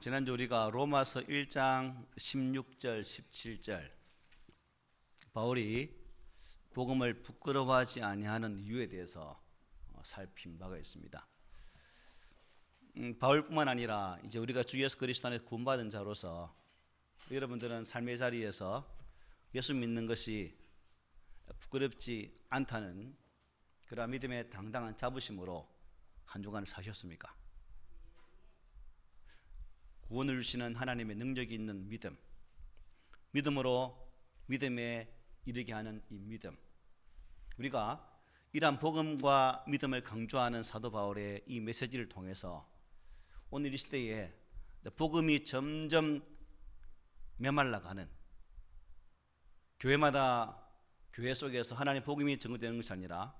지난주 우리가 로마서 1장 16절 17절 바울이 복음을 부끄러워하지 아니하는 이유에 대해서 살핀 바가 있습니다. 바울뿐만 아니라 이제 우리가 주 예수 그리스도 안에 구원받은 자로서 여러분들은 삶의 자리에서 예수 믿는 것이 부끄럽지 않다는 그러한 믿음의 당당한 자부심으로 한 주간을 사셨습니까? 구원을 주시는 하나님의 능력이 있는 믿음, 믿음으로 믿음에 이르게 하는 이 믿음, 우리가 이러한 복음과 믿음을 강조하는 사도 바울의 이 메시지를 통해서 오늘 이 시대에 복음이 점점 메말라가는, 교회마다 교회 속에서 하나님의 복음이 증거되는 것이 아니라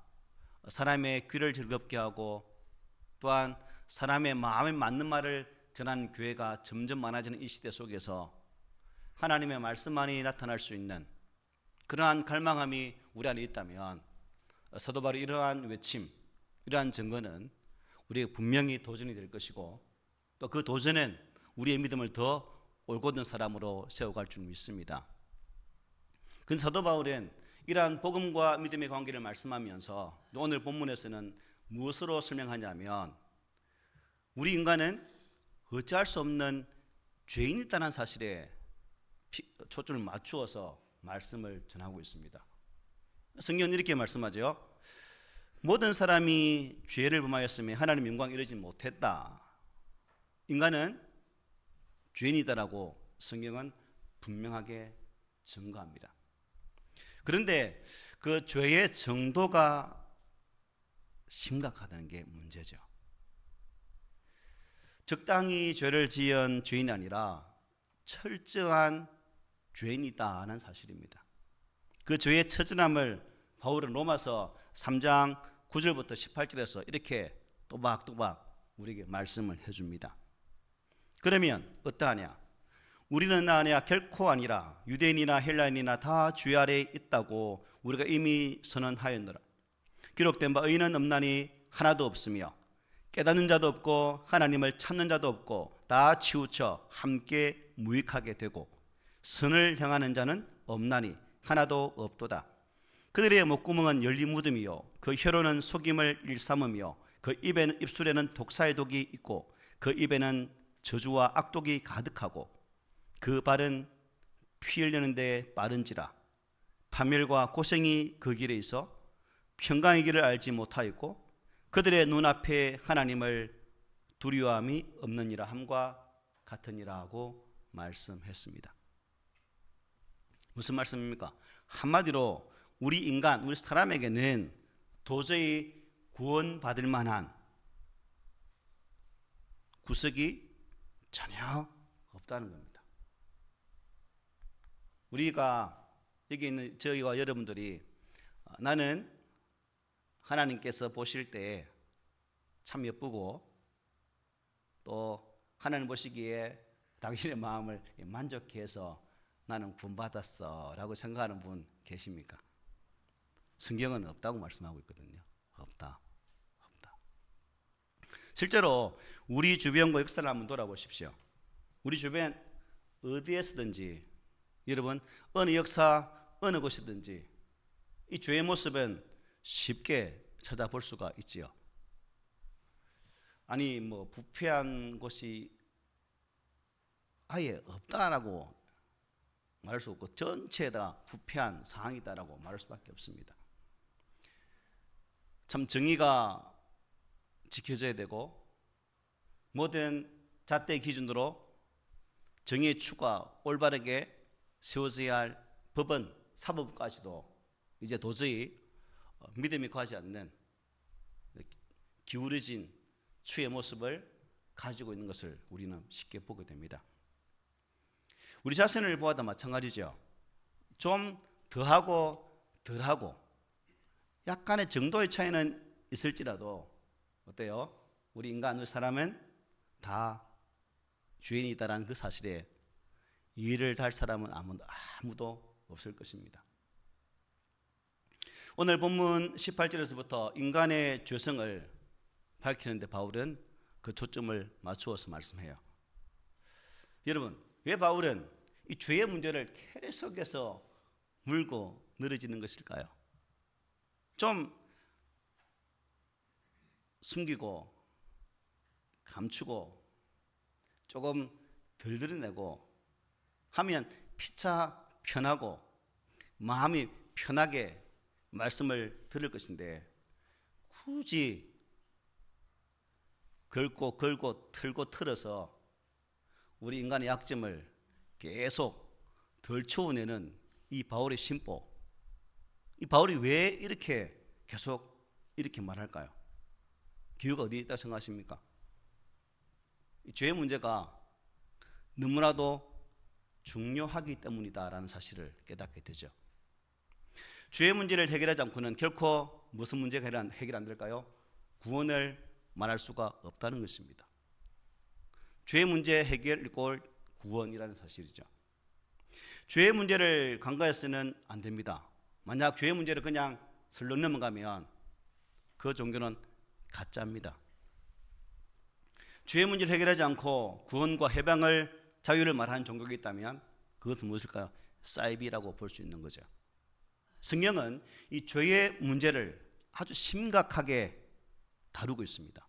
사람의 귀를 즐겁게 하고 또한 사람의 마음에 맞는 말을 전하는 교회가 점점 많아지는 이 시대 속에서 하나님의 말씀만이 나타날 수 있는 그러한 갈망함이 우리 안에 있다면 사도 바울의 이러한 외침, 이러한 증거는 우리에게 분명히 도전이 될 것이고 또 그 도전은 우리의 믿음을 더 올곧은 사람으로 세워갈 줄 믿습니다. 그 사도 바울은 이러한 복음과 믿음의 관계를 말씀하면서 오늘 본문에서는 무엇으로 설명하냐면 우리 인간은 어찌할 수 없는 죄인이다라는 사실에 초점을 맞추어서 말씀을 전하고 있습니다. 성경은 이렇게 말씀하죠. 모든 사람이 죄를 범하였으며 하나님 영광에 이르지 못했다. 인간은 죄인이다라고 성경은 분명하게 증거합니다. 그런데 그 죄의 정도가 심각하다는 게 문제죠. 적당히 죄를 지은 죄인이 아니라 철저한 죄인이다는 사실입니다. 그 죄의 처절함을 바울은 로마서 3장 9절부터 18절에서 이렇게 또박또박 우리에게 말씀을 해줍니다. 그러면 어떠하냐? 우리는 나 아니야 결코 아니라 유대인이나 헬라인이나 다 죄 아래에 있다고 우리가 이미 선언하였노라. 기록된 바 의인은 없나니 하나도 없으며 깨닫는 자도 없고 하나님을 찾는 자도 없고 다 치우쳐 함께 무익하게 되고 선을 향하는 자는 없나니 하나도 없도다. 그들의 목구멍은 열린 무덤이요 그 혀로는 속임을 일삼으며 그 입술에는 독사의 독이 있고 그 입에는 저주와 악독이 가득하고 그 발은 피 흘리는 데 빠른지라. 파멸과 고생이 그 길에 있어 평강의 길을 알지 못하였고 그들의 눈앞에 하나님을 두려워함이 없느니라 함과 같으니라 하고 말씀했습니다. 무슨 말씀입니까? 한마디로 우리 인간, 우리 사람에게는 도저히 구원받을 만한 구석이 전혀 없다는 겁니다. 우리가 여기 있는 저희와 여러분들이 나는 하나님께서 보실 때 참 예쁘고 또 하나님 보시기에 당신의 마음을 만족해서 나는 구원받았어 라고 생각하는 분 계십니까? 성경은 없다고 말씀하고 있거든요. 없다. 실제로 우리 주변과 역사를 한번 돌아보십시오. 우리 주변 어디에서든지 여러분 어느 역사 어느 곳이든지 이 죄의 모습은 쉽게 찾아볼 수가 있지요. 아니 뭐 부패한 곳이 아예 없다라고 말할 수 없고 전체 다 부패한 상황이다라고 말할 수밖에 없습니다. 참 정의가 지켜져야 되고 모든 잣대 기준으로 정의의 추가 올바르게 세워져야 할 법은 사법까지도 이제 도저히 믿음이 가지 않는 기울어진 추의 모습을 가지고 있는 것을 우리는 쉽게 보게 됩니다. 우리 자신을 보아도 마찬가지죠. 좀 더하고 덜하고 약간의 정도의 차이는 있을지라도 어때요? 우리 인간, 우리 사람은 다 죄인이다라는 그 사실에 이해를 달 사람은 아무도 없을 것입니다. 오늘 본문 18절에서부터 인간의 죄성을 밝히는데 바울은 그 초점을 맞추어서 말씀해요. 여러분, 왜 바울은 이 죄의 문제를 계속해서 물고 늘어지는 것일까요? 좀 숨기고 감추고 조금 덜 드러내고 하면 피차 편하고 마음이 편하게 말씀을 들을 것인데, 굳이 걸고 틀고 틀어서 우리 인간의 약점을 계속 덜 채워내는 이 바울의 심보, 이 바울이 왜 이렇게 계속 이렇게 말할까요? 기회가 어디에 있다 생각하십니까? 이 죄의 문제가 너무나도 중요하기 때문이다라는 사실을 깨닫게 되죠. 죄의 문제를 해결하지 않고는 결코 무슨 문제가 해결 안 될까요? 구원을 말할 수가 없다는 것입니다. 죄의 문제 해결 이꼴 구원이라는 사실이죠. 죄의 문제를 간과해서는 안 됩니다. 만약 죄의 문제를 그냥 슬쩍 넘어가면 그 종교는 가짜입니다. 죄의 문제를 해결하지 않고 구원과 해방을, 자유를 말하는 종교가 있다면 그것은 무엇일까요? 사이비라고 볼 수 있는 거죠. 성경은 이 죄의 문제를 아주 심각하게 다루고 있습니다.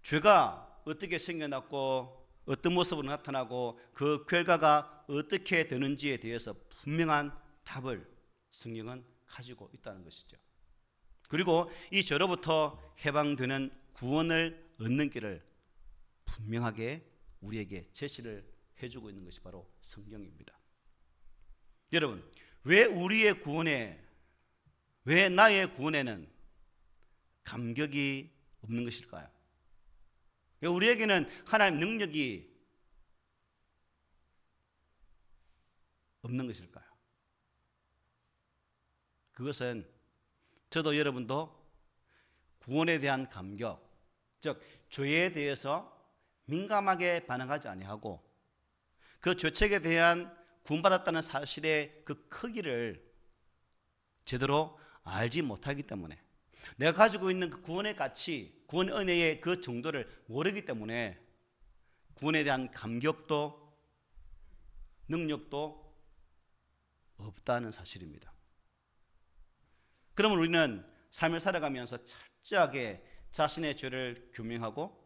죄가 어떻게 생겨났고 어떤 모습으로 나타나고 그 결과가 어떻게 되는지에 대해서 분명한 답을 성경은 가지고 있다는 것이죠. 그리고 이 죄로부터 해방되는 구원을 얻는 길을 분명하게 우리에게 제시를 해주고 있는 것이 바로 성경입니다. 여러분, 왜 나의 구원에는 감격이 없는 것일까요? 왜 우리에게는 하나님 능력이 없는 것일까요? 그것은 저도 여러분도 구원에 대한 감격, 즉 죄에 대해서 민감하게 반응하지 아니하고 그 죄책에 대한 구원받았다는 사실의 그 크기를 제대로 알지 못하기 때문에, 내가 가지고 있는 그 구원의 가치, 구원의 은혜의 그 정도를 모르기 때문에 구원에 대한 감격도 능력도 없다는 사실입니다. 그러면 우리는 삶을 살아가면서 철저하게 자신의 죄를 규명하고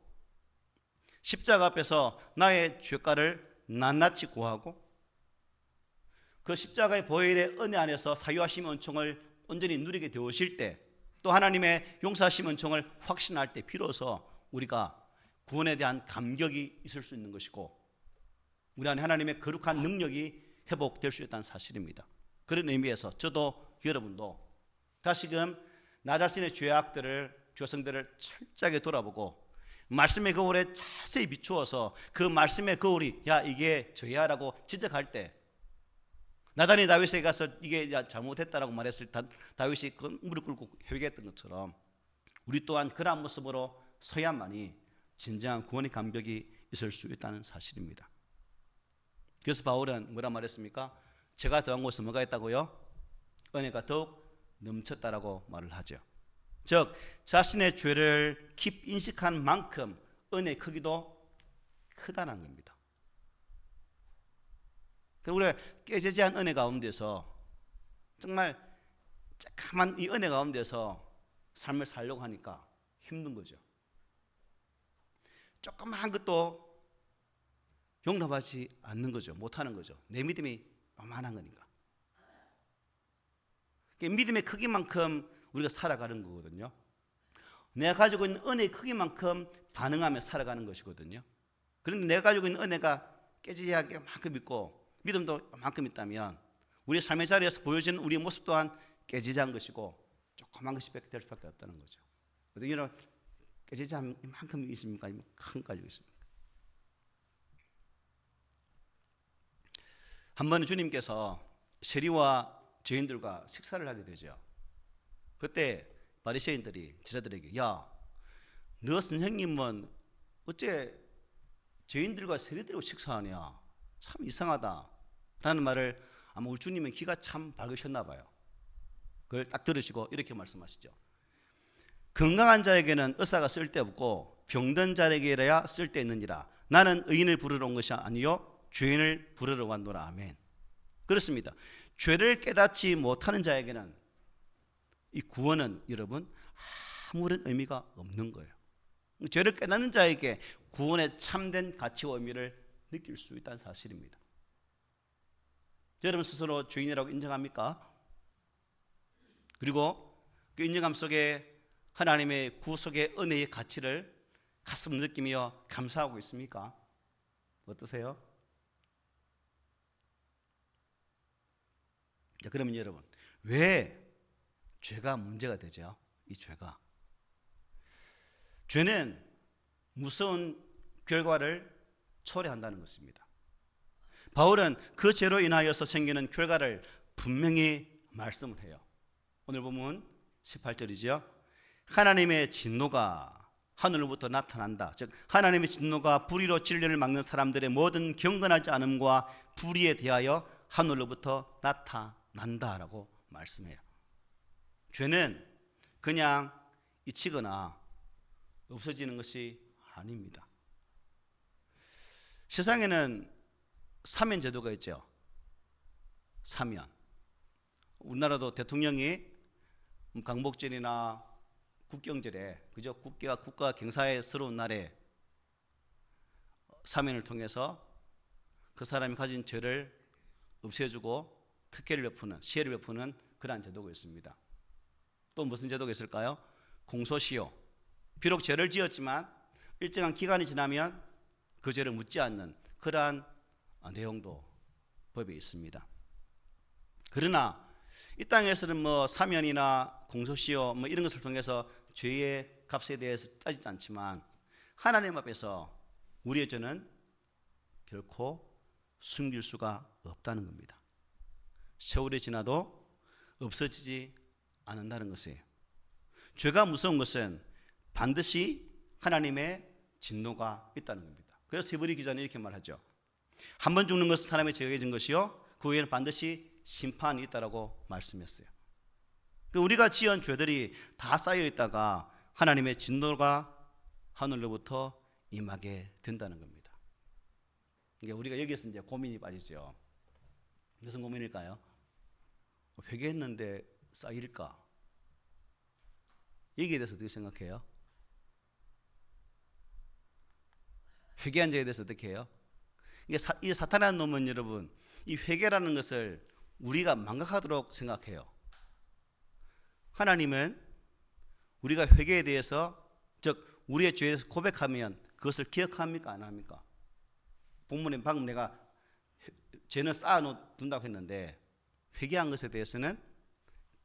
십자가 앞에서 나의 죄가를 낱낱이 고하고 그 십자가의 보혈의 은혜 안에서 사유하심 은총을 온전히 누리게 되오실 때, 또 하나님의 용서하심 은총을 확신할 때 비로소 우리가 구원에 대한 감격이 있을 수 있는 것이고 우리 안에 하나님의 거룩한 능력이 회복될 수 있다는 사실입니다. 그런 의미에서 저도 여러분도 다시금 나 자신의 죄악들을, 죄성들을 철저하게 돌아보고 말씀의 거울에 자세히 비추어서 그 말씀의 거울이 야 이게 죄야 라고 지적할 때, 나단이 다윗에게 가서 이게 잘못했다라고 말했을 때 다윗이 그 무릎 꿇고 회개했던 것처럼 우리 또한 그러한 모습으로 서야만이 진정한 구원의 감격이 있을 수 있다는 사실입니다. 그래서 바울은 뭐라 말했습니까? 제가 더한 것은 뭐가 있다고요? 은혜가 더욱 넘쳤다라고 말을 하죠. 즉 자신의 죄를 깊이 인식한 만큼 은혜의 크기도 크다는 겁니다. 우리가 깨지지 않은 은혜 가운데서 정말 쬐까만 이 은혜 가운데서 삶을 살려고 하니까 힘든 거죠. 조그마한 것도 용납하지 않는 거죠. 못하는 거죠. 내 믿음이 요만한 거니까. 믿음의 크기만큼 우리가 살아가는 거거든요. 내가 가지고 있는 은혜의 크기만큼 반응하며 살아가는 것이거든요. 그런데 내가 가지고 있는 은혜가 깨지지 않게 만큼 있고 믿음도 만큼 있다면 우리 삶의 자리에서 보여지는 우리의 모습 또한 깨지지 않은 것이고 조그만 것이 될 수밖에 없다는 거죠. 여러분, 깨지지 않은 만큼 있습니까? 아니면 큰 가지고 있습니까? 한 번은 주님께서 세리와 죄인들과 식사를 하게 되죠. 그때 바리새인들이 지라들에게 야, 너 선생님은 어째 죄인들과 세리들과 식사하냐? 참 이상하다 라는 말을 아마 우리 주님은 귀가 참 밝으셨나 봐요. 그걸 딱 들으시고 이렇게 말씀하시죠. 건강한 자에게는 의사가 쓸데없고 병든 자에게야 쓸데있느니라. 나는 의인을 부르러 온 것이 아니요 죄인을 부르러 왔노라. 아멘. 그렇습니다. 죄를 깨닫지 못하는 자에게는 이 구원은 여러분 아무런 의미가 없는 거예요. 죄를 깨닫는 자에게 구원의 참된 가치와 의미를 느낄 수 있다는 사실입니다. 여러분 스스로 죄인이라고 인정합니까? 그리고 그 인정함 속에 하나님의 구속의 은혜의 가치를 가슴 느끼며 감사하고 있습니까? 어떠세요? 자, 그러면 여러분 왜 죄가 문제가 되죠? 이 죄는 무서운 결과를 초래한다는 것입니다. 바울은 그 죄로 인하여서 생기는 결과를 분명히 말씀을 해요. 오늘 본문 18절이죠. 하나님의 진노가 하늘로부터 나타난다. 즉 하나님의 진노가 불의로 진리를 막는 사람들의 모든 경건하지 않음과 불의에 대하여 하늘로부터 나타난다라고 말씀해요. 죄는 그냥 잊히거나 없어지는 것이 아닙니다. 세상에는 사면 제도가 있죠. 사면. 우리나라도 대통령이 강복절이나 국경절에 그저 국가 경사의 스러운 날에 사면을 통해서 그 사람이 가진 죄를 없애주고 특혜를 베푸는 시혜를 베푸는 그러한 제도가 있습니다. 또 무슨 제도가 있을까요? 공소시효. 비록 죄를 지었지만 일정한 기간이 지나면 그 죄를 묻지 않는 그러한 내용도 법에 있습니다. 그러나 이 땅에서는 사면이나 공소시효 이런 것을 통해서 죄의 값에 대해서 따지지 않지만 하나님 앞에서 우리의 죄는 결코 숨길 수가 없다는 겁니다. 세월이 지나도 없어지지 않는다는 것이에요. 죄가 무서운 것은 반드시 하나님의 진노가 있다는 겁니다. 그래서 히브리 기자는 이렇게 말하죠. 한 번 죽는 것은 사람의 죄가 진 것이요 그 후에는 반드시 심판이 있다라고 말씀했어요. 우리가 지은 죄들이 다 쌓여 있다가 하나님의 진노가 하늘로부터 임하게 된다는 겁니다. 우리가 여기서 이제 고민이 빠지죠. 무슨 고민일까요? 회개했는데 쌓일까? 여기에 대해서 어떻게 생각해요? 회개한 자에 대해서 어떻게 해요? 이 사탄이라는 놈은 여러분 이 회개라는 것을 우리가 망각하도록 생각해요. 하나님은 우리가 회개에 대해서 즉 우리의 죄에 대해서 고백하면 그것을 기억합니까? 안 합니까? 본문에 방금 내가 죄는 쌓아둔다고 했는데 회개한 것에 대해서는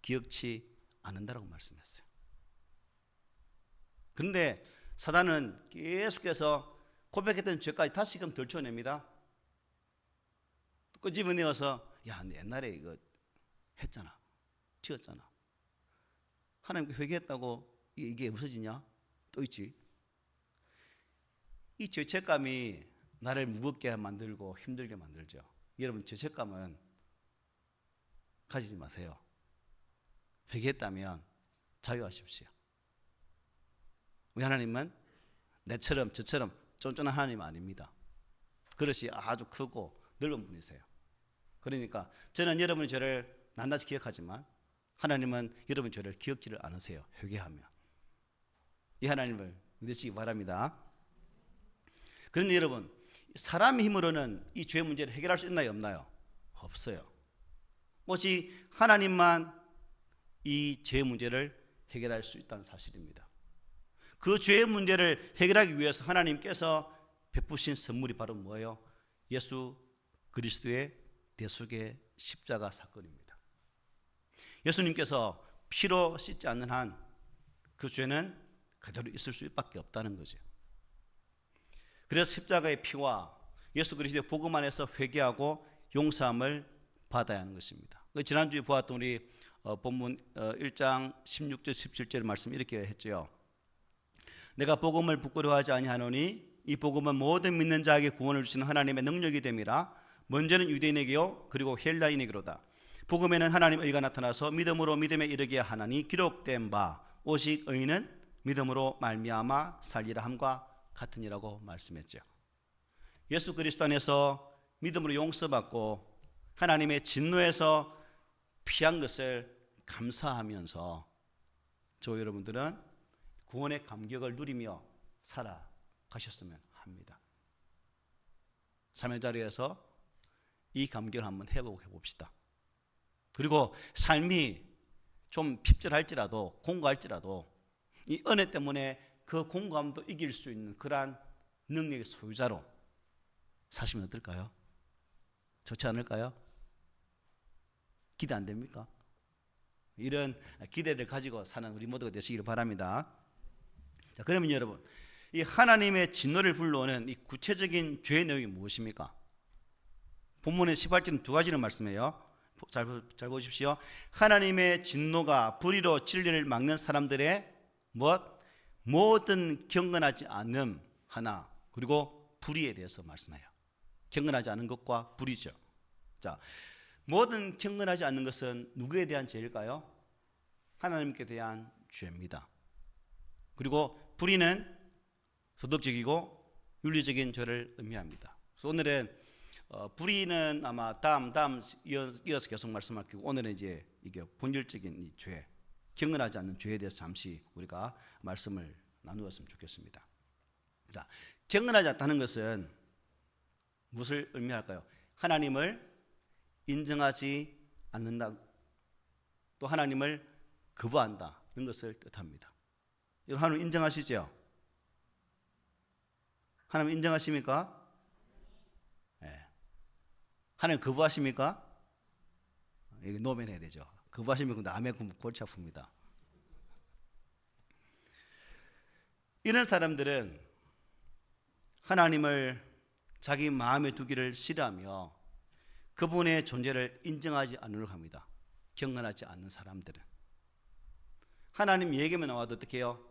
기억치 않는다고 말씀했어요. 그런데 사단은 계속해서 고백했던 죄까지 다시금 덜쳐냅니다. 끄집어내어서 야, 너 옛날에 이거 했잖아, 지었잖아. 하나님께 회개했다고 이게 없어지냐? 또 있지. 이 죄책감이 나를 무겁게 만들고 힘들게 만들죠. 여러분 죄책감은 가지지 마세요. 회개했다면 자유하십시오. 우리 하나님은 내처럼 저처럼 쫀쫀한 하나님 아닙니다. 그릇이 아주 크고 넓은 분이세요. 그러니까 저는 여러분의 죄를 낱낱이 기억하지만 하나님은 여러분의 죄를 기억지를 않으세요. 회개하면. 이 하나님을 믿으시기 바랍니다. 그런데 여러분 사람의 힘으로는 이 죄 문제를 해결할 수 있나요? 없나요? 없어요. 오직 하나님만 이 죄 문제를 해결할 수 있다는 사실입니다. 그 죄의 문제를 해결하기 위해서 하나님께서 베푸신 선물이 바로 뭐예요? 예수 그리스도의 대속의 십자가 사건입니다. 예수님께서 피로 씻지 않는 한 그 죄는 그대로 있을 수밖에 없다는 거죠. 그래서 십자가의 피와 예수 그리스도의 복음 안에서 회개하고 용서함을 받아야 하는 것입니다. 지난주에 보았던 우리 본문 1장 16절 17절 말씀 이렇게 했죠. 내가 복음을 부끄러워하지 아니하노니 이 복음은 모든 믿는 자에게 구원을 주시는 하나님의 능력이 됨이라. 먼저는 유대인에게요 그리고 헬라인에게로다. 복음에는 하나님의 의가 나타나서 믿음으로 믿음에 이르게 하나니 기록된 바 오직 의인은 믿음으로 말미암아 살리라 함과 같으니라고 말씀했죠. 예수 그리스도 안에서 믿음으로 용서받고 하나님의 진노에서 피한 것을 감사하면서 저 여러분들은 구원의 감격을 누리며 살아가셨으면 합니다. 삶의 자리에서 이 감격을 한번 회복해 봅시다. 그리고 삶이 좀 핍절할지라도 공고할지라도 이 은혜 때문에 그 공고함도 이길 수 있는 그러한 능력의 소유자로 사시면 어떨까요? 좋지 않을까요? 기대 안 됩니까? 이런 기대를 가지고 사는 우리 모두가 되시기를 바랍니다. 자, 그러면 여러분, 이 하나님의 진노를 불러오는 이 구체적인 죄의 내용이 무엇입니까? 본문의 18절은 두 가지를 말씀해요. 잘 보십시오. 하나님의 진노가 불의로 진리를 막는 사람들의 모든 경건하지 않음 하나, 그리고 불의에 대해서 말씀해요. 경건하지 않은 것과 불의죠. 자, 모든 경건하지 않는 것은 누구에 대한 죄일까요? 하나님께 대한 죄입니다. 그리고 불의는 도덕적이고 윤리적인 죄를 의미합니다. 그래서 오늘은 불의는 아마 다음 이어서 계속 말씀할 거고, 오늘은 이제 이게 본질적인 이 죄, 경건하지 않는 죄에 대해서 잠시 우리가 말씀을 나누었으면 좋겠습니다. 자, 경건하지 않다는 것은 무엇을 의미할까요? 하나님을 인정하지 않는다, 또 하나님을 거부한다, 이런 것을 뜻합니다. 여러분, 하나님 인정하시죠? 하나님 인정하십니까? 네. 하나님 거부하십니까? 이게 노면해야 되죠. 거부하십니까? 남의 골치 아픕니다. 이런 사람들은 하나님을 자기 마음에 두기를 싫어하며 그분의 존재를 인정하지 않으려고 합니다. 경건하지 않는 사람들은. 하나님 얘기만 나와도 어떻게 해요?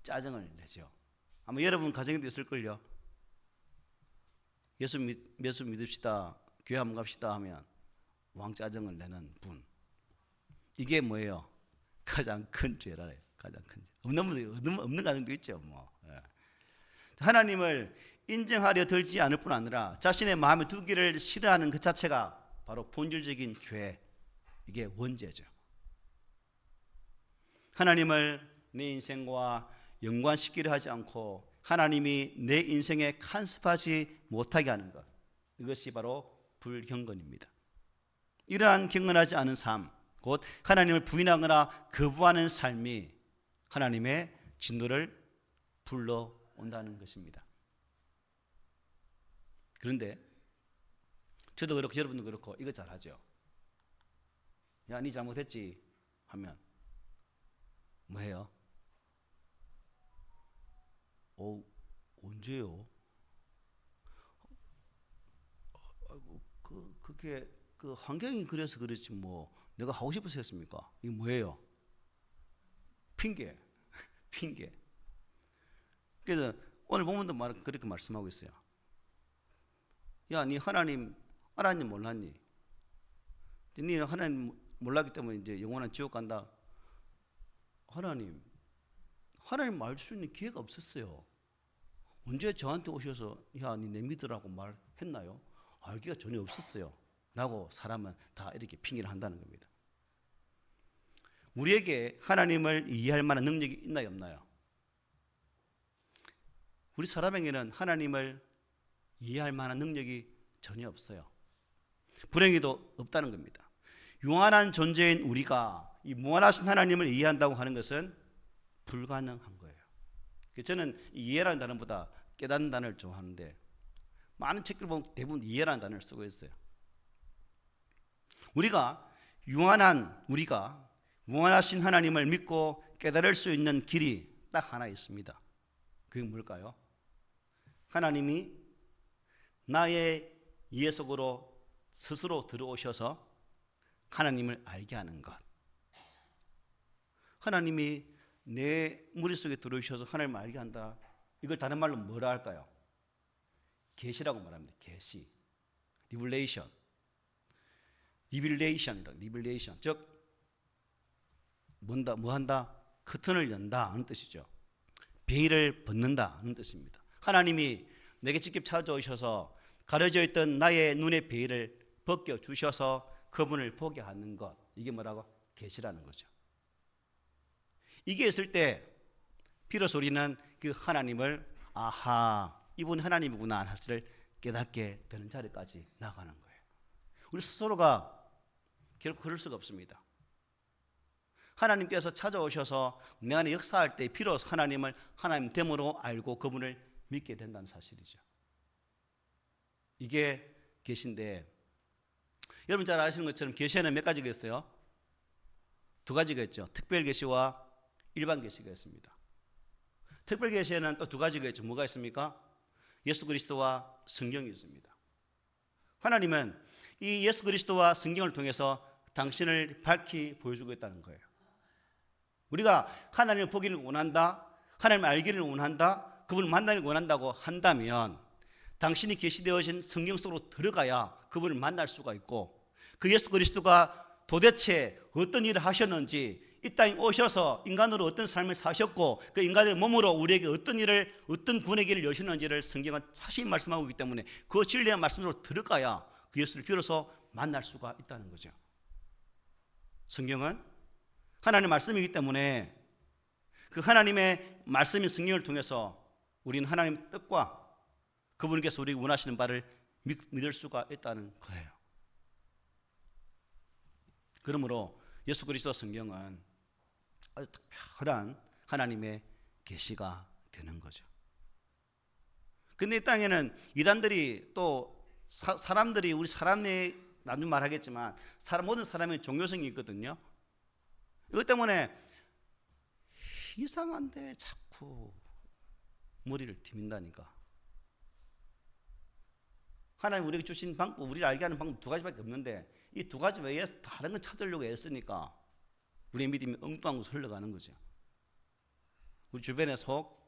짜증을 내죠. 아마 여러분 가정에도 있을걸요. 예수 믿읍시다, 교회 한번 갑시다 하면 왕짜증을 내는 분. 이게 뭐예요? 가장 큰 죄라요. 가장 큰 죄. 없는 가정도 있죠. 예. 하나님을 인정하려 들지 않을 뿐 아니라 자신의 마음에 두기를 싫어하는 그 자체가 바로 본질적인 죄, 이게 원죄죠. 하나님을 내 인생과 연관시키려 하지 않고 하나님이 내 인생에 간섭하지 못하게 하는 것, 이것이 바로 불경건입니다. 이러한 경건하지 않은 삶, 곧 하나님을 부인하거나 거부하는 삶이 하나님의 진노를 불러온다는 것입니다. 그런데 저도 그렇고 여러분도 그렇고 이거 잘하죠. 야, 니 잘못했지 하면 뭐해요? 언제요? 그게 그 환경이 그래서 그렇지 뭐 내가 하고 싶어서 했습니까? 이게 뭐예요? 핑계. 그래서 오늘 본문도 그렇게 말씀하고 있어요. 야, 니 하나님 알았니 몰랐니? 니 하나님 몰랐기 때문에 이제 영원한 지옥 간다. 하나님 알 수 있는 기회가 없었어요. 언제 저한테 오셔서 야, 니 내 믿으라고 말했나요? 알기가 전혀 없었어요. 라고 사람은 다 이렇게 핑계를 한다는 겁니다. 우리에게 하나님을 이해할 만한 능력이 있나요, 없나요? 우리 사람에게는 하나님을 이해할 만한 능력이 전혀 없어요. 불행히도 없다는 겁니다. 유한한 존재인 우리가 이 무한하신 하나님을 이해한다고 하는 것은 불가능한 거예요. 저는 이해라는 단어보다 깨닫는 단어를 좋아하는데 많은 책들 보면 대부분 이해라는 단어를 쓰고 있어요. 우리가 무한하신 하나님을 믿고 깨달을 수 있는 길이 딱 하나 있습니다. 그게 뭘까요? 하나님이 나의 이해 속으로 스스로 들어오셔서 하나님을 알게 하는 것. 하나님이 내 머릿속에 들어오셔서 하나님을 알게 한다. 이걸 다른 말로 뭐라 할까요? 계시라고 말합니다. 계시. 리블레이션. 즉 뭐 한다? 커튼을 연다 하는 뜻이죠. 베일을 벗는다 하는 뜻입니다. 하나님이 내게 직접 찾아오셔서 가려져 있던 나의 눈의 베일을 벗겨 주셔서 그분을 보게 하는 것, 이게 뭐라고? 계시라는 거죠. 이게 있을 때 비로소 우리는 그 하나님을 아하, 이분 하나님이구나 사실을 깨닫게 되는 자리까지 나가는 거예요. 우리 스스로가 결코 그럴 수가 없습니다. 하나님께서 찾아오셔서 내 안에 역사할 때 비로소 하나님을 하나님됨으로 알고 그분을 믿게 된다는 사실이죠. 이게 계시인데, 여러분 잘 아시는 것처럼 계시에는 몇 가지가 있어요? 두 가지가 있죠. 특별 계시와 일반 계시가 있습니다. 특별 계시에는 또 두 가지가 있죠. 뭐가 있습니까? 예수 그리스도와 성경이 있습니다. 하나님은 이 예수 그리스도와 성경을 통해서 당신을 밝히 보여주고 있다는 거예요. 우리가 하나님을 보기를 원한다, 하나님을 알기를 원한다, 그분을 만나기를 원한다고 한다면 당신이 계시되어진 성경 속으로 들어가야 그분을 만날 수가 있고, 그 예수 그리스도가 도대체 어떤 일을 하셨는지, 이 땅에 오셔서 인간으로 어떤 삶을 사셨고 그 인간의 몸으로 우리에게 어떤 일을, 어떤 구원의 길을 여시는지를 성경은 자세히 말씀하고 있기 때문에 그 진리의 말씀으로 들어가야 그 예수를 비로소 만날 수가 있다는 거죠. 성경은 하나님의 말씀이기 때문에 그 하나님의 말씀인 성경을 통해서 우리는 하나님의 뜻과 그분께서 우리에게 원하시는 바를 믿을 수가 있다는 거예요. 그러므로 예수 그리스도 성경은 아주 특별한 하나님의 계시가 되는 거죠. 근데 이 땅에는 이단들이 또 사람들이, 우리 사람의, 나중에 말하겠지만 모든 사람의 종교성이 있거든요. 이것 때문에 이상한데 자꾸 머리를 디민다니까. 하나님 우리에게 주신 방법, 우리를 알게 하는 방법 두 가지밖에 없는데 이 두 가지 외에 다른 걸 찾으려고 애쓰니까 우리의 믿음이 엉뚱한 곳으로 흘러가는 거죠. 우리 주변에 속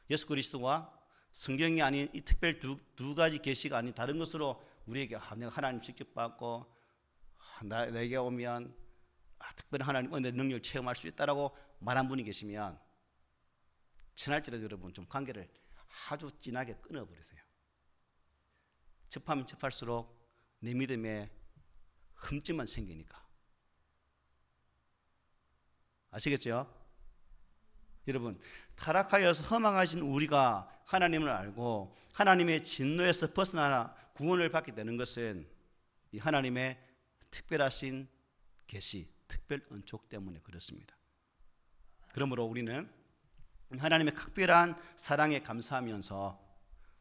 예수 그리스도와 성경이 아닌 이 특별 두 가지 계시가 아닌 다른 것으로 우리에게 내가 하나님 직접 받고 내게 오면 특별한 하나님 은혜 능력을 체험할 수 있다라고 말한 분이 계시면 친할지라도 여러분 좀 관계를 아주 진하게 끊어버리세요. 접하면 접할수록 내 믿음에 흠집만 생기니까. 아시겠죠? 여러분, 타락하여서 허망하신 우리가 하나님을 알고 하나님의 진노에서 벗어나 구원을 받게 되는 것은 이 하나님의 특별하신 계시, 특별 은총 때문에 그렇습니다. 그러므로 우리는 하나님의 특별한 사랑에 감사하면서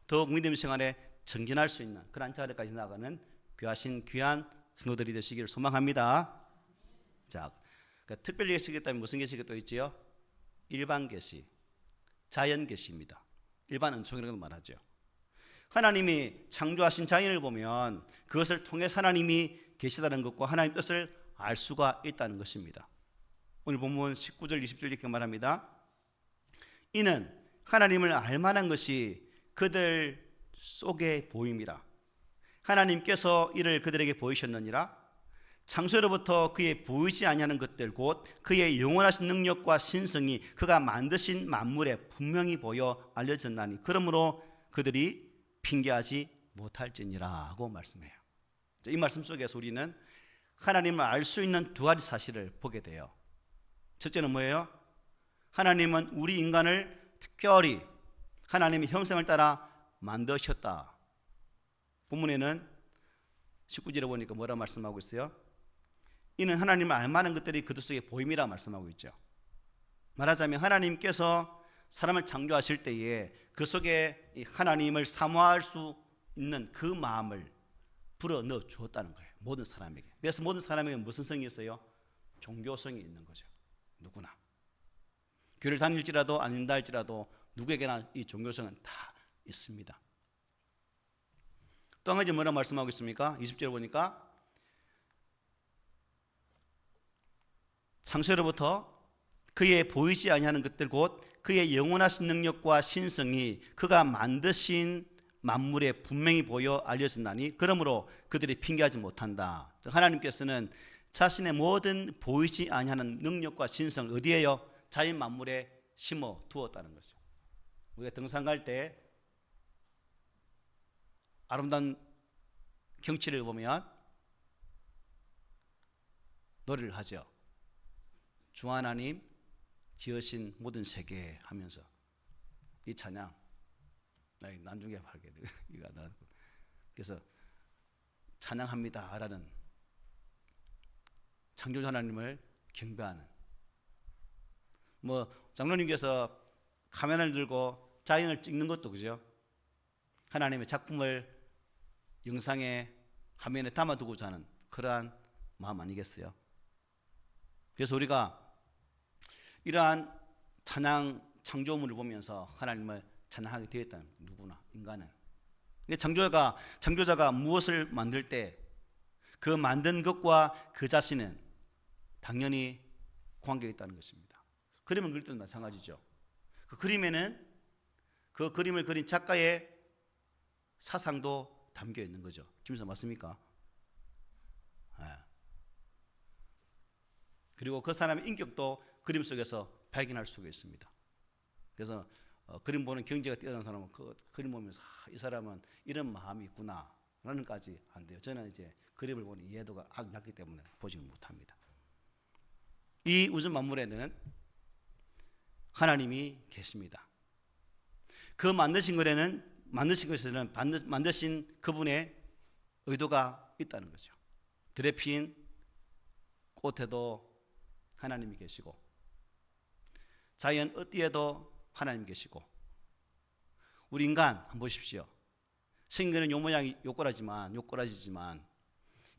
더욱 믿음 생활에 정진할 수 있는 그런 자리까지 나가는 귀한 성도들이 되시기를 소망합니다. 자, 그러니까 특별 계시가 있다면 무슨 계시가 또 있지요? 일반 계시, 자연 계시입니다. 일반 은총이라고 말하죠. 하나님이 창조하신 자연을 보면 그것을 통해 하나님이 계시다는 것과 하나님 뜻을 알 수가 있다는 것입니다. 오늘 본문 19절 20절 이렇게 말합니다. 이는 하나님을 알 만한 것이 그들 속에 보임이라. 하나님께서 이를 그들에게 보이셨느니라. 창세로부터 그의 보이지 아니하는 것들 곧 그의 영원하신 능력과 신성이 그가 만드신 만물에 분명히 보여 알려졌나니 그러므로 그들이 핑계하지 못할지니라 하고 말씀해요. 이 말씀 속에서 우리는 하나님을 알 수 있는 두 가지 사실을 보게 돼요. 첫째는 뭐예요? 하나님은 우리 인간을 특별히 하나님의 형상을 따라 만드셨다. 본문에는 19절에 보니까 뭐라 말씀하고 있어요? 이는 하나님을 알 만한 것들이 그들 속에 보임이라 말씀하고 있죠. 말하자면 하나님께서 사람을 창조하실 때에 그 속에 하나님을 사모할 수 있는 그 마음을 불어넣어 주었다는 거예요. 모든 사람에게. 그래서 모든 사람에게 무슨 성이 있어요? 종교성이 있는 거죠. 누구나. 교회를 다닐지라도 아닌다 할지라도 누구에게나 이 종교성은 다 있습니다. 또 한 가지 뭐라 말씀하고 있습니까? 20절 보니까 창세로부터 그의 보이지 아니하는 것들 곧 그의 영원하신 능력과 신성이 그가 만드신 만물에 분명히 보여 알려졌나니 그러므로 그들이 핑계하지 못한다. 하나님께서는 자신의 모든 보이지 아니하는 능력과 신성 어디에요? 자연 만물에 심어 두었다는 거죠. 우리가 등산 갈 때 아름다운 경치를 보면 노래를 하죠. 주 하나님 지으신 모든 세계 하면서 이 찬양 나중에 하게 돼. 그래서 찬양합니다라는 창조주 하나님을 경배하는 장로님께서 카메라를 들고 자연을 찍는 것도 그죠? 하나님의 작품을 영상에 화면에 담아두고자 하는 그러한 마음 아니겠어요? 그래서 우리가 이러한 찬양 창조물을 보면서 하나님을 찬양하게 되었다는 누구나 인간은 창조자가 무엇을 만들 때 그 만든 것과 그 자신은 당연히 관계가 있다는 것입니다. 그림을 그릴 때도 마찬가지죠. 그 그림에는 그 그림을 그린 작가의 사상도 담겨 있는 거죠. 김사 맞습니까? 네. 그리고 그 사람의 인격도 그림 속에서 발견할 수가 있습니다. 그래서 그림 보는 경지가 뛰어난 사람은 그 그림 보면서 이 사람은 이런 마음이 있구나 라는까지 안 돼요. 저는 이제 그림을 보니 이해도가 아주 낮기 때문에 보지 못합니다. 이 우주 만물에는 하나님이 계십니다. 그 만드신 것에는 만드신 그분의 의도가 있다는 거죠. 들에 피인 꽃에도 하나님이 계시고 자연 어디에도 하나님이 계시고 우리 인간 한번 보십시오. 생기는 요 모양이 요꼬라지지만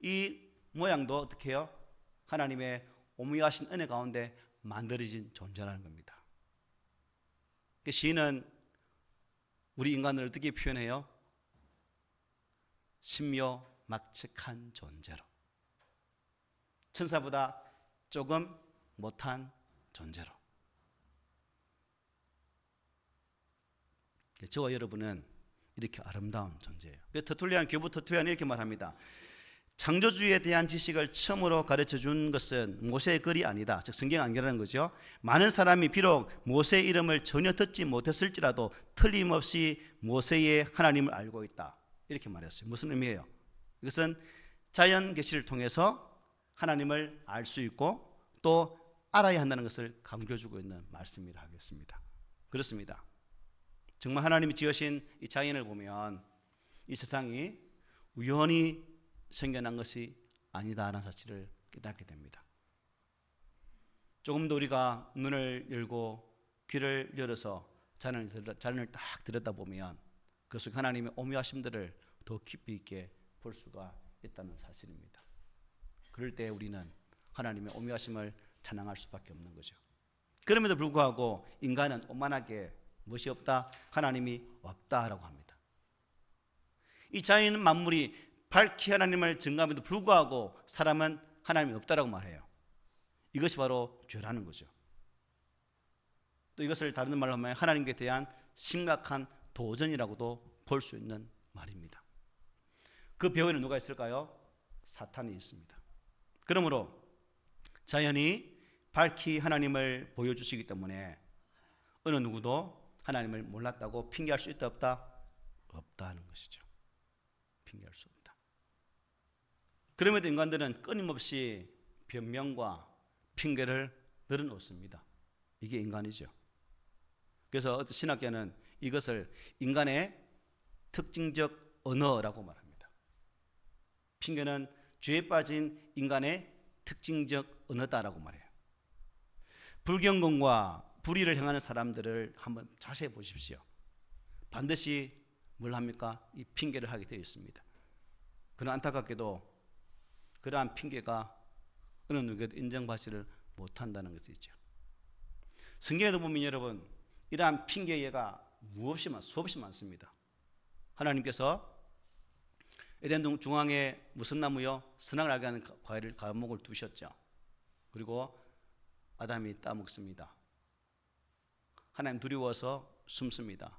이 모양도 어떻게 해요? 하나님의 오묘하신 은혜 가운데 만들어진 존재라는 겁니다. 시인은 우리 인간을 어떻게 표현해요? 신묘막측한 존재로, 천사보다 조금 못한 존재로. 저와 여러분은 이렇게 아름다운 존재예요. 그래서 교부 터툴리안은 이렇게 말합니다. 창조주에 대한 지식을 처음으로 가르쳐 준 것은 모세의 글이 아니다. 즉 성경 아니라는 거죠. 많은 사람이 비록 모세의 이름을 전혀 듣지 못했을지라도 틀림없이 모세의 하나님을 알고 있다. 이렇게 말했어요. 무슨 의미예요? 이것은 자연 계시를 통해서 하나님을 알 수 있고 또 알아야 한다는 것을 강조해주고 있는 말씀이라 하겠습니다. 그렇습니다. 정말 하나님이 지으신 이 자연을 보면 이 세상이 우연히 생겨난 것이 아니다라는 사실을 깨닫게 됩니다. 조금 더 우리가 눈을 열고 귀를 열어서 자연을 딱 들여다보면 그 속 하나님의 오묘하심들을 더 깊이 있게 볼 수가 있다는 사실입니다. 그럴 때 우리는 하나님의 오묘하심을 찬양할 수밖에 없는 거죠. 그럼에도 불구하고 인간은 오만하게 무엇이 없다? 하나님이 없다라고 합니다. 이 자연 만물이 밝히 하나님을 증거함에도 불구하고 사람은 하나님이 없다라고 말해요. 이것이 바로 죄라는 거죠. 또 이것을 다른 말로 하면 하나님께 대한 심각한 도전이라고도 볼 수 있는 말입니다. 그 배후에는 누가 있을까요? 사탄이 있습니다. 그러므로 자연이 밝히 하나님을 보여주시기 때문에 어느 누구도 하나님을 몰랐다고 핑계할 수 있다 없다? 없다 하는 것이죠. 핑계할 수 없다. 그럼에도 인간들은 끊임없이 변명과 핑계를 늘어놓습니다. 이게 인간이죠. 그래서 어떤 신학계는 이것을 인간의 특징적 언어라고 말합니다. 핑계는 죄에 빠진 인간의 특징적 언어다라고 말해요. 불경건과 불의를 행하는 사람들을 한번 자세히 보십시오. 반드시 뭘 합니까? 이 핑계를 하게 되어 있습니다. 그러나 안타깝게도 그러한 핑계가 어느 누구에도 인정받지를 못한다는 것이 있죠. 성경에도 보면 여러분 이러한 핑계의 예가 수없이 많습니다. 하나님께서 에덴 중앙에 무슨 나무요? 선악을 알게 하는 과목을 두셨죠. 그리고 아담이 따먹습니다. 하나님 두려워서 숨습니다.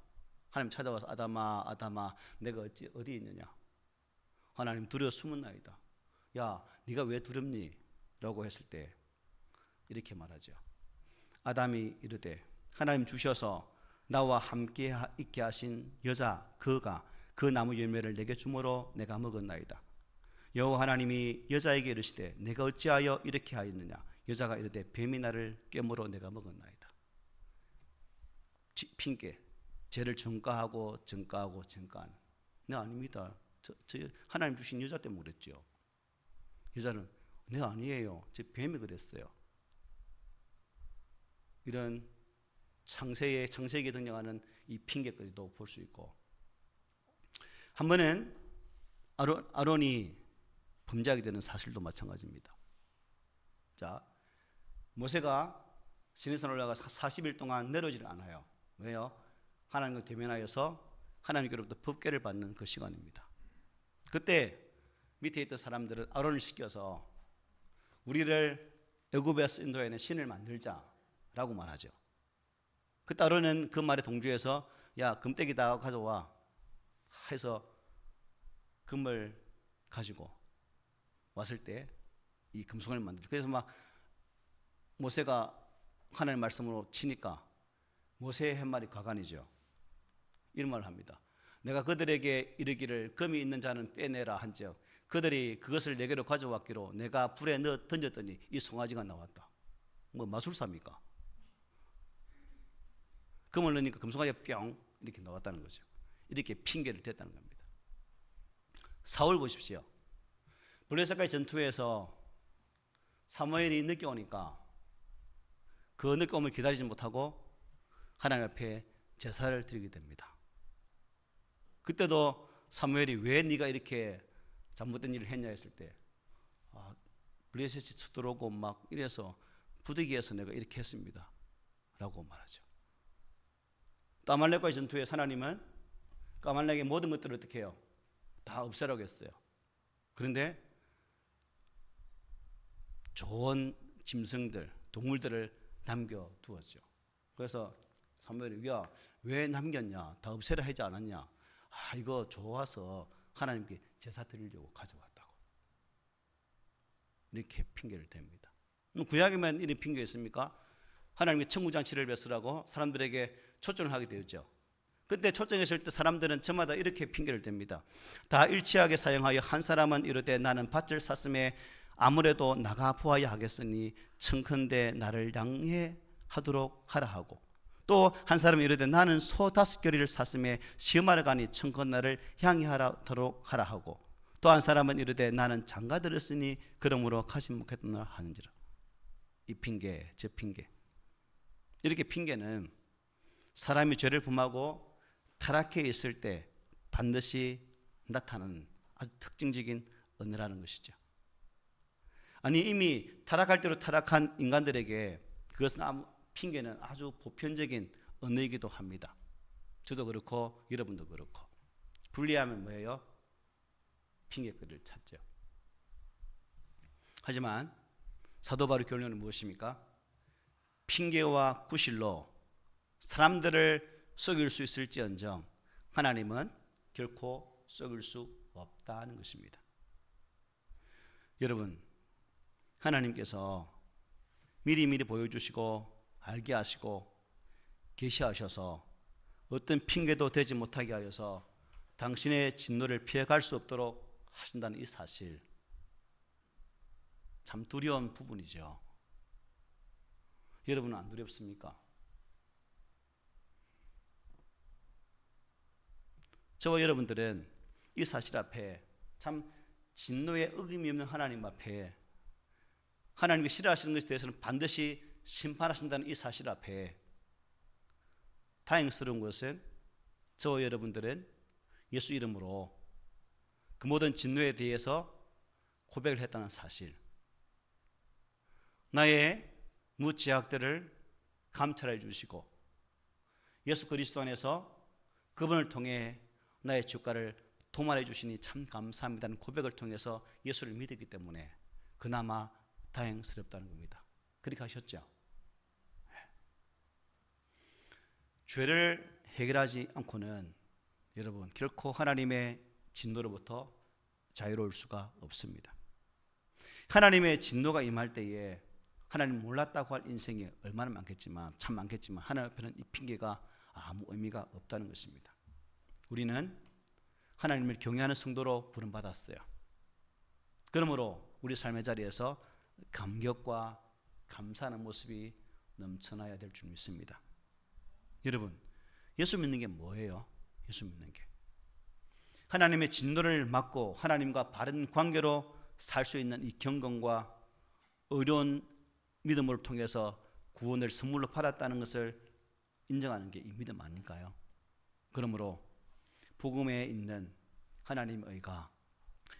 하나님 찾아와서 아담아 내가 어디 있느냐? 하나님 두려워 숨은나이다. 야 네가 왜 두렵니? 라고 했을 때 이렇게 말하죠. 아담이 이르되 하나님 주셔서 나와 함께 있게 하신 여자 그가 그 나무 열매를 내게 주므로 내가 먹었나이다. 여호와 하나님이 여자에게 이르시되 내가 어찌하여 이렇게 하였느냐. 여자가 이르되 뱀이 나를 깨물어 내가 먹었나이다. 핑계, 죄를 전가하고 전가하는. 네, 아닙니다. 저 하나님 주신 여자 때문에 그랬죠. 여자는 네, 아니에요. 제 뱀이 그랬어요. 이런 창세기에 등장하는 이 핑계거리도 볼 수 있고, 한 번은 아론이 범죄하게 되는 사실도 마찬가지입니다. 자, 모세가 시내산 올라가 40일 동안 내려오질 않아요. 왜요? 하나님과 대면하여서 하나님께로부터 법궤를 받는 그 시간입니다. 그때 밑에 있던 사람들은 아론을 시켜서 우리를 애굽에서 인도해낸 신을 만들자라고 말하죠. 그때 아론은 그 말에 동조해서 야, 금떼기 다 가져와 해서 금을 가지고 왔을 때 이 금송아지를 만들죠. 그래서 막 모세가 하나님의 말씀으로 치니까 모세의 팻말이 가관이죠. 이런 말을 합니다. 내가 그들에게 이르기를 금이 있는 자는 빼내라 한즉 그들이 그것을 내게로 가져왔기로 내가 불에 넣어 던졌더니 이 송아지가 나왔다. 뭐 마술사입니까? 금을 넣으니까 금송아지가 뿅 이렇게 나왔다는 거죠. 이렇게 핑계를 댔다는 겁니다. 사울 보십시오. 블레셋과의 전투에서 사무엘이 늦게 오니까 그 늦게 오면 기다리지 못하고 하나님 앞에 제사를 드리게 됩니다. 그때도 사무엘이 왜 네가 이렇게 잘못된 일을 했냐 했을 때 블레셋이 쳐들어오고 막 이래서 부득이해서 내가 이렇게 했습니다 라고 말하죠. 또 아말렉과의 전투에서 하나님은 아말렉의 모든 것들을 어떻게 해요? 다 없애라고 했어요. 그런데 좋은 짐승들, 동물들을 남겨두었죠. 그래서 사무엘이 왜 남겼냐? 다 없애라 하지 않았냐? 이거 좋아서 하나님께 제사 드리려고 가져왔다고. 이렇게 핑계를 댑니다. 구약에만 이런 핑계 있습니까? 하나님이 천국장치를 베쓰라고 사람들에게 초청을 하게 되었죠. 그때 초청했을 때 사람들은 저마다 이렇게 핑계를 댑니다. 다 일치하게 사용하여 한 사람은 이르되 나는 밭을 샀음에 아무래도 나가 보아야 하겠으니 청컨대 나를 양해하도록 하라 하고, 또 한 사람이 이르되 나는 소 5겨리를 샀음에 시험하러 가니 청컨 나를 향해하도록 하라 하고, 또 한 사람은 이르되 나는 장가 들었으니 그러므로 가지 못하겠노라 하는지라. 이 핑계 저 핑계, 이렇게 핑계는 사람이 죄를 범하고 타락해 있을 때 반드시 나타나는 아주 특징적인 언어라는 것이죠. 아니 이미 타락할 대로 타락한 인간들에게 그것은 핑계는 아주 보편적인 언어이기도 합니다. 저도 그렇고 여러분도 그렇고. 분리하면 뭐예요? 핑계거리를 찾죠. 하지만 사도 바울의 결론은 무엇입니까? 핑계와 구실로 사람들을 속일 수 있을지언정 하나님은 결코 속일 수 없다는 것입니다. 여러분, 하나님께서 미리미리 보여주시고 알게 하시고 계시하셔서 어떤 핑계도 되지 못하게 하여서 당신의 진노를 피해갈 수 없도록 하신다는 이 사실, 참 두려운 부분이죠. 여러분은 안 두렵습니까? 저와 여러분들은 이 사실 앞에 참 진노에 어김이 없는 하나님 앞에, 하나님이 싫어하시는 것에 대해서는 반드시 심판하신다는 이 사실 앞에 다행스러운 것은 저와 여러분들은 예수 이름으로 그 모든 진노에 대해서 고백을 했다는 사실, 나의 무죄악들을 감찰해 주시고 예수 그리스도 안에서 그분을 통해 나의 죄가를 도말해 주시니 참 감사합니다는 고백을 통해서 예수를 믿었기 때문에 그나마 다행스럽다는 겁니다. 그렇게 하셨죠? 죄를 해결하지 않고는 여러분 결코 하나님의 진노로부터 자유로울 수가 없습니다. 하나님의 진노가 임할 때에 하나님 몰랐다고 할 인생이 얼마나 많겠지만, 참 많겠지만 하나님 앞에는 이 핑계가 아무 의미가 없다는 것입니다. 우리는 하나님을 경외하는 성도로 부름받았어요. 그러므로 우리 삶의 자리에서 감격과 감사하는 모습이 넘쳐나야 될 줄 믿습니다. 여러분, 예수 믿는 게 뭐예요? 예수 믿는 게 하나님의 진노를 막고 하나님과 바른 관계로 살 수 있는 이 경건과 의로운 믿음을 통해서 구원을 선물로 받았다는 것을 인정하는 게 이 믿음 아닐까요? 그러므로 복음에 있는 하나님의 의가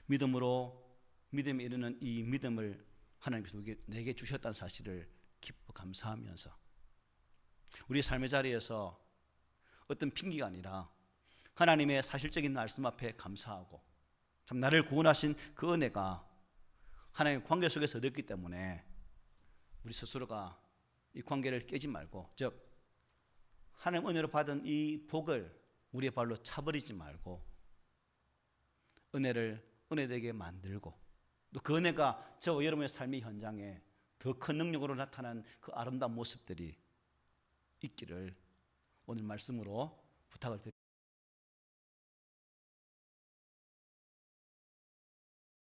믿음에 이르는 이 믿음을 하나님께서 내게 주셨다는 사실을 기뻐 감사하면서 우리 삶의 자리에서 어떤 핑계가 아니라 하나님의 사실적인 말씀 앞에 감사하고 참 나를 구원하신 그 은혜가 하나님의 관계 속에서 얻었기 때문에 우리 스스로가 이 관계를 깨지 말고, 즉 하나님 은혜로 받은 이 복을 우리의 발로 차버리지 말고 은혜를 은혜되게 만들고 또 그 은혜가 저와 여러분의 삶의 현장에 더 큰 능력으로 나타난 그 아름다운 모습들이 있기를 오늘 말씀으로 부탁을 드립니다.